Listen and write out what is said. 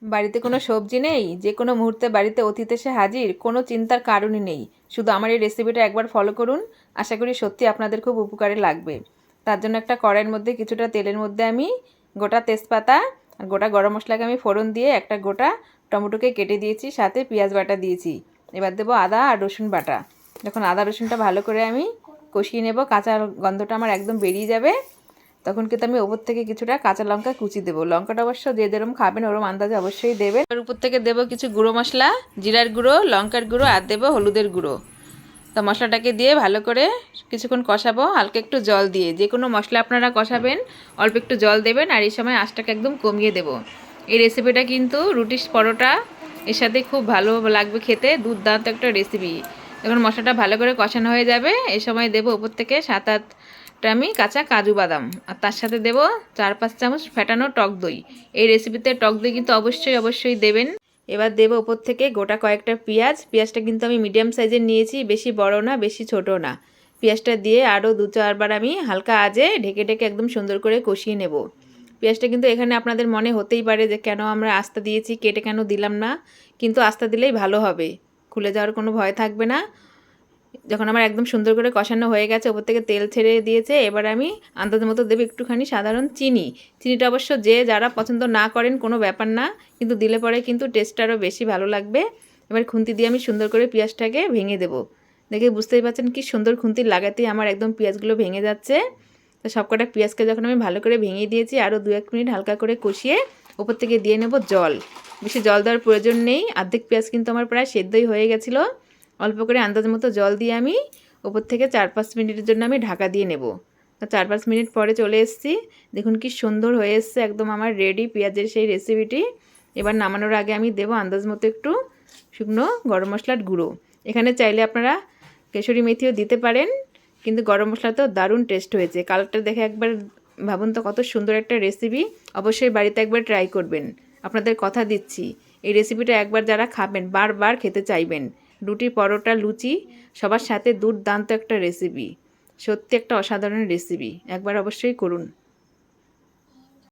বাড়িতে কোনো সবজি নেই, যে কোনো মুহূর্তে বাড়িতে অতিথি এসে হাজির, কোনো চিন্তার কারণই নেই। শুধু আমার এই রেসিপিটা একবার ফলো করুন, আশা করি সত্যি আপনাদের খুব উপকারে লাগবে। তার জন্য একটা কড়াইয়ের মধ্যে কিছুটা তেলের মধ্যে আমি গোটা তেজপাতা আর গোটা গরম মশলাকে আমি ফোড়ন দিয়ে একটা গোটা টমেটোকে কেটে দিয়েছি, সাথে পেঁয়াজ বাটা দিয়েছি। এবার দেবো আদা আর রসুন বাটা। যখন আদা রসুনটা ভালো করে আমি কষিয়ে নেব, কাঁচা গন্ধটা আমার একদম বেরিয়ে যাবে, তখন কিন্তু আমি ওপর থেকে কিছুটা কাঁচা লঙ্কা কুচি দেবো। লঙ্কাটা অবশ্য যে যেরকম খাবেন ওরম আন্দাজে অবশ্যই দেবেন। এর উপর থেকে দেবো কিছু গুঁড়ো মশলা, জিরার গুঁড়ো, লঙ্কার গুঁড়ো আর দেবো হলুদের গুঁড়ো। তো মশলাটাকে দিয়ে ভালো করে কিছুক্ষণ কষাবো, হালকা একটু জল দিয়ে। যে কোনো মশলা আপনারা কষাবেন অল্প একটু জল দেবেন, আর এই সময় আঁচটাকে একদম কমিয়ে দেবো। এই রেসিপিটা কিন্তু রুটি পরোটা এর সাথে খুব ভালো লাগবে খেতে, দুর্দান্ত একটা রেসিপি। যখন মশলাটা ভালো করে কষানো হয়ে যাবে এই সময় দেবো উপর থেকে 7-8টা আমি কাঁচা কাজু বাদাম, আর তার সাথে দেবো 4-5 চামচ ফেটানো টক দই। এই রেসিপিতে টক দই কিন্তু অবশ্যই দেবেন। এবার দেবো উপর থেকে গোটা কয়েকটা পেঁয়াজটা কিন্তু আমি মিডিয়াম সাইজের নিয়েছি, বেশি বড় না বেশি ছোট না। পেঁয়াজটা দিয়ে আরও 2-4 বার আমি হালকা আঁচে ঢেকে ঢেকে একদম সুন্দর করে কষিয়ে নেব। পেঁয়াজটা কিন্তু এখানে আপনাদের মনে হতেই পারে যে কেন আমরা আস্তা দিয়েছি, কেটে কেন দিলাম না, কিন্তু আস্তা দিলেই ভালো হবে, খুলে যাওয়ার কোনো ভয় থাকবে না। যখন আমার একদম সুন্দর করে কষানো হয়ে গেছে, ওপর থেকে তেল ছেড়ে দিয়েছে, এবার আমি আন্দাজ মতো দেবো একটুখানি সাধারণ চিনিটা অবশ্য যে যারা পছন্দ না করেন কোনো ব্যাপার না, কিন্তু দিলে পরে কিন্তু টেস্টটা আরও বেশি ভালো লাগবে। এবার খুন্তি দিয়ে আমি সুন্দর করে পেঁয়াজটাকে ভেঙে দেবো। দেখে বুঝতেই পারছেন কি সুন্দর খুন্তি লাগাতেই আমার একদম পেঁয়াজগুলো ভেঙে যাচ্ছে। তো সবকটা পেঁয়াজকে যখন আমি ভালো করে ভেঙে দিয়েছি, আরও 2-1 মিনিট হালকা করে কষিয়ে ওপর থেকে দিয়ে নেব জল। বেশি জল দেওয়ার প্রয়োজন নেই, অর্ধেক পেঁয়াজ কিন্তু আমার প্রায় সেদ্ধই হয়ে গেছিলো। অল্প করে আন্দাজ মতো জল দিয়ে আমি ওপর থেকে 4-5 মিনিটের জন্য আমি ঢাকা দিয়ে নেব। তো 4-5 মিনিট পরে চলে এসেছি, দেখুন কি সুন্দর হয়ে এসছে, একদম আমার রেডি পেঁয়াজের সেই রেসিপিটি। এবার নামানোর আগে আমি দেবো আন্দাজ মতো একটু শুকনো গরম মশলার গুঁড়ো। এখানে চাইলে আপনারা কেশরি মেথিও দিতে পারেন, কিন্তু গরম মশলাতেও দারুণ টেস্ট হয়েছে। কালারটা দেখে একবার ভাবুন তো কত সুন্দর একটা রেসিপি। অবশ্যই বাড়িতে একবার ট্রাই করবেন, আপনাদের কথা দিচ্ছি এই রেসিপিটা একবার যারা খাবেন বারবার খেতে চাইবেন। রুটি পরোটা লুচি সবার সাথে দুর্দান্ত একটা রেসিপি, সত্যি একটা অসাধারণ রেসিপি, একবার অবশ্যই করুন।